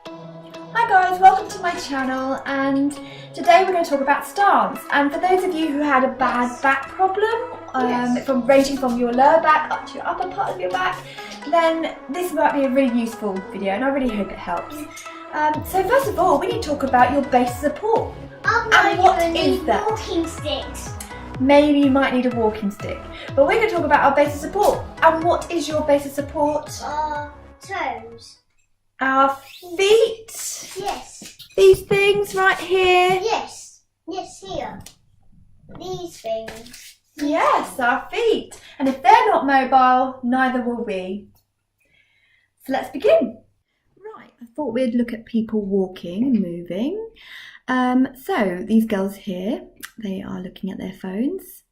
Hi guys, welcome to my channel, and today we're going to talk about stance. And for those of you who had a bad back problem, ranging from your lower back up to your upper part of your back, then this might be a really useful video and I really hope it helps. So first of all, we need to talk about your base support. And what is that? Walking sticks. Maybe you might need a walking stick. But we're going to talk about our base of support. And what is your base of support? Toes. Our feet. Yes. These things right here. Yes. Yes, here. These things. Yes, our feet. And if they're not mobile, neither will we. So let's begin. Right, I thought we'd look at people walking and moving. So these girls here, they are looking at their phones.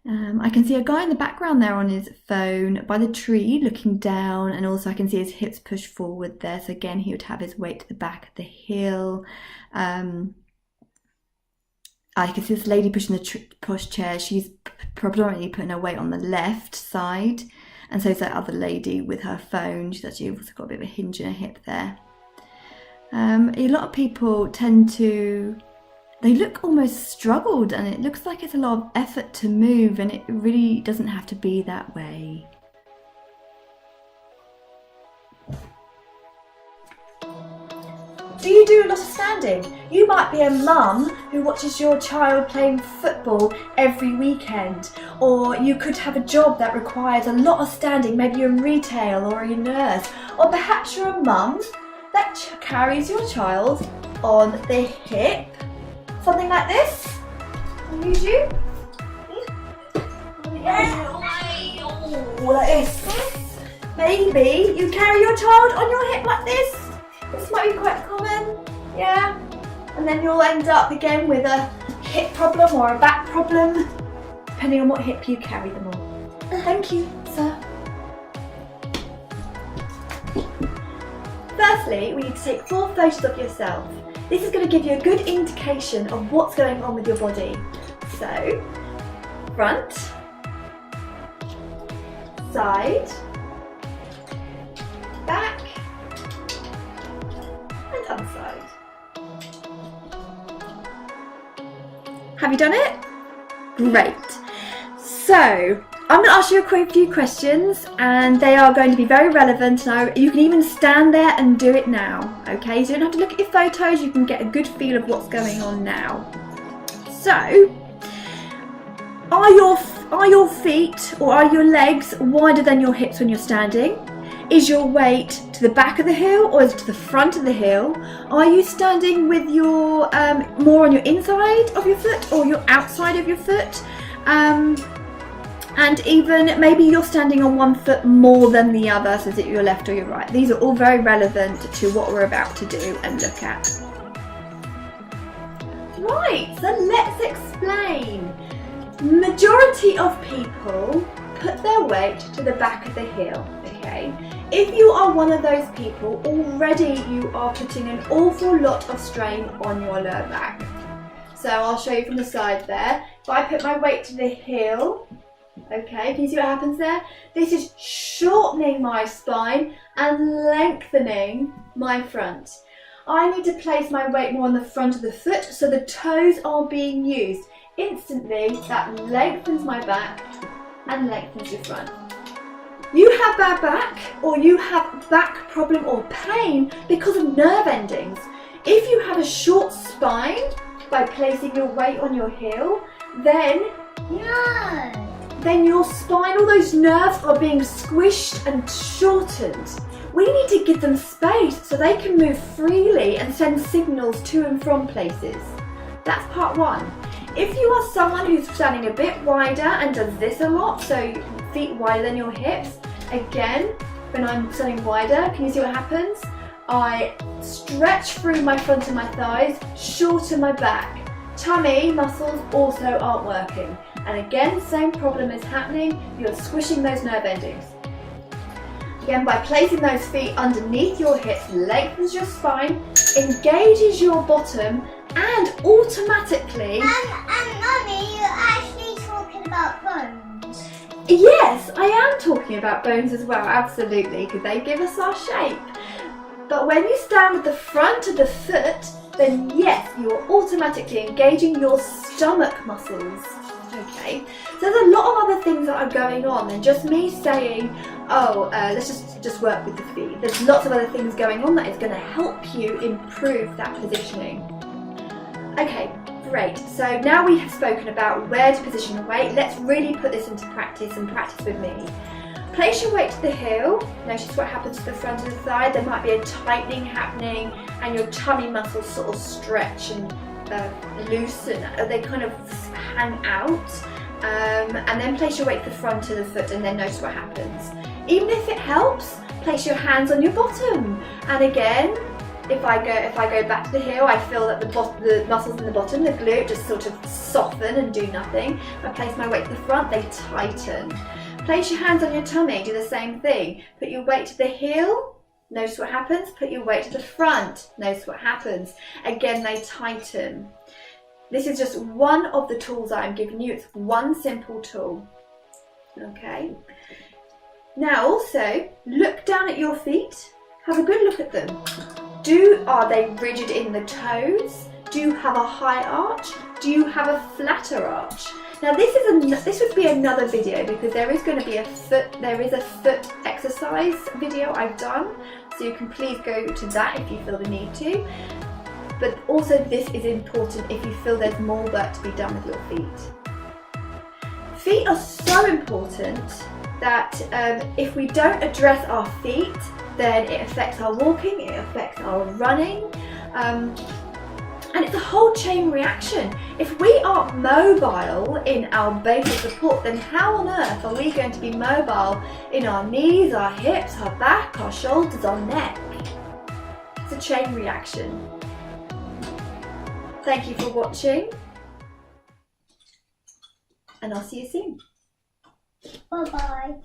I can see a guy in the background there on his phone by the tree looking down, and also I can see his hips pushed forward there, so again he would have his weight to the back of the heel. I can see this lady pushing the pushchair. She's predominantly putting her weight on the left side, and so is that other lady with her phone. She's actually also got a bit of a hinge in her hip there. A lot of people tend to, they look almost struggled, and it looks like it's a lot of effort to move, and it really doesn't have to be that way. Do you do a lot of standing? You might be a mum who watches your child playing football every weekend, or you could have a job that requires a lot of standing. Maybe you're in retail or you're a nurse, or perhaps you're a mum that carries your child on the hip. Something like this. I'll use you. Like this. Maybe you carry your child on your hip like this. This might be quite common. Yeah. And then you'll end up again with a hip problem or a back problem, depending on what hip you carry them on. Thank you, sir. Firstly, we need to take 4 photos of yourself. This is going to give you a good indication of what's going on with your body. So, front, side, back, and other side. Have you done it? Great. So, I'm going to ask you a few questions, and they are going to be very relevant. Now, you can even stand there and do it now, okay? So you don't have to look at your photos, you can get a good feel of what's going on now. So, are your feet or are your legs wider than your hips when you're standing? Is your weight to the back of the heel or is it to the front of the heel? Are you standing with your more on your inside of your foot or your outside of your foot? And even maybe you're standing on one foot more than the other, so is it your left or your right? These are all very relevant to what we're about to do and look at. Right, so let's explain. Majority of people put their weight to the back of the heel, okay? If you are one of those people, already you are putting an awful lot of strain on your lower back. So I'll show you from the side there. If I put my weight to the heel, okay, can you see what happens there? This is shortening my spine and lengthening my front. I need to place my weight more on the front of the foot so the toes are being used. Instantly, that lengthens my back and lengthens your front. You have bad back, or you have back problem or pain because of nerve endings. If you have a short spine by placing your weight on your heel, then your spine, all those nerves are being squished and shortened. We need to give them space so they can move freely and send signals to and from places. That's part one. If you are someone who's standing a bit wider and does this a lot, so feet wider than your hips, again, when I'm standing wider, can you see what happens? I stretch through my front and my thighs, shorten my back. Tummy muscles also aren't working. And again, same problem is happening, you're squishing those nerve endings. Again, by placing those feet underneath your hips, lengthens your spine, engages your bottom, and automatically... And Mummy, you're actually talking about bones. Yes, I am talking about bones as well, absolutely, because they give us our shape. But But when you stand with the front of the foot, then yes, you are automatically engaging your stomach muscles. Okay, so there's a lot of other things that are going on than just me saying, oh, let's just work with the feet. There's lots of other things going on that is going to help you improve that positioning. Okay, great. So now we have spoken about where to position the weight. Let's really put this into practice and practice with me. Place your weight to the heel. Notice what happens to the front of the thigh. There might be a tightening happening and your tummy muscles sort of stretch and loosen. They kind of hang out. And then place your weight to the front of the foot and then notice what happens. Even if it helps, place your hands on your bottom. And again, if I go back to the heel, I feel that the muscles in the bottom, the glute, just sort of soften and do nothing. If I place my weight to the front, they tighten. Place your hands on your tummy, do the same thing. Put your weight to the heel, notice what happens. Put your weight to the front, notice what happens. Again, they tighten. This is just one of the tools I'm giving you. It's one simple tool. Okay. Now also, look down at your feet. Have a good look at them. Are they rigid in the toes? Do you have a high arch? Do you have a flatter arch? Now this would be another video because there is a foot exercise video I've done, so you can please go to that if you feel the need to. But also this is important if you feel there's more work to be done with your feet. Feet are so important that if we don't address our feet, then it affects our walking, it affects our running, and it's a whole chain reaction. If we aren't mobile in our base of support, then how on earth are we going to be mobile in our knees, our hips, our back, our shoulders, our neck? It's a chain reaction. Thank you for watching, and I'll see you soon. Bye-bye.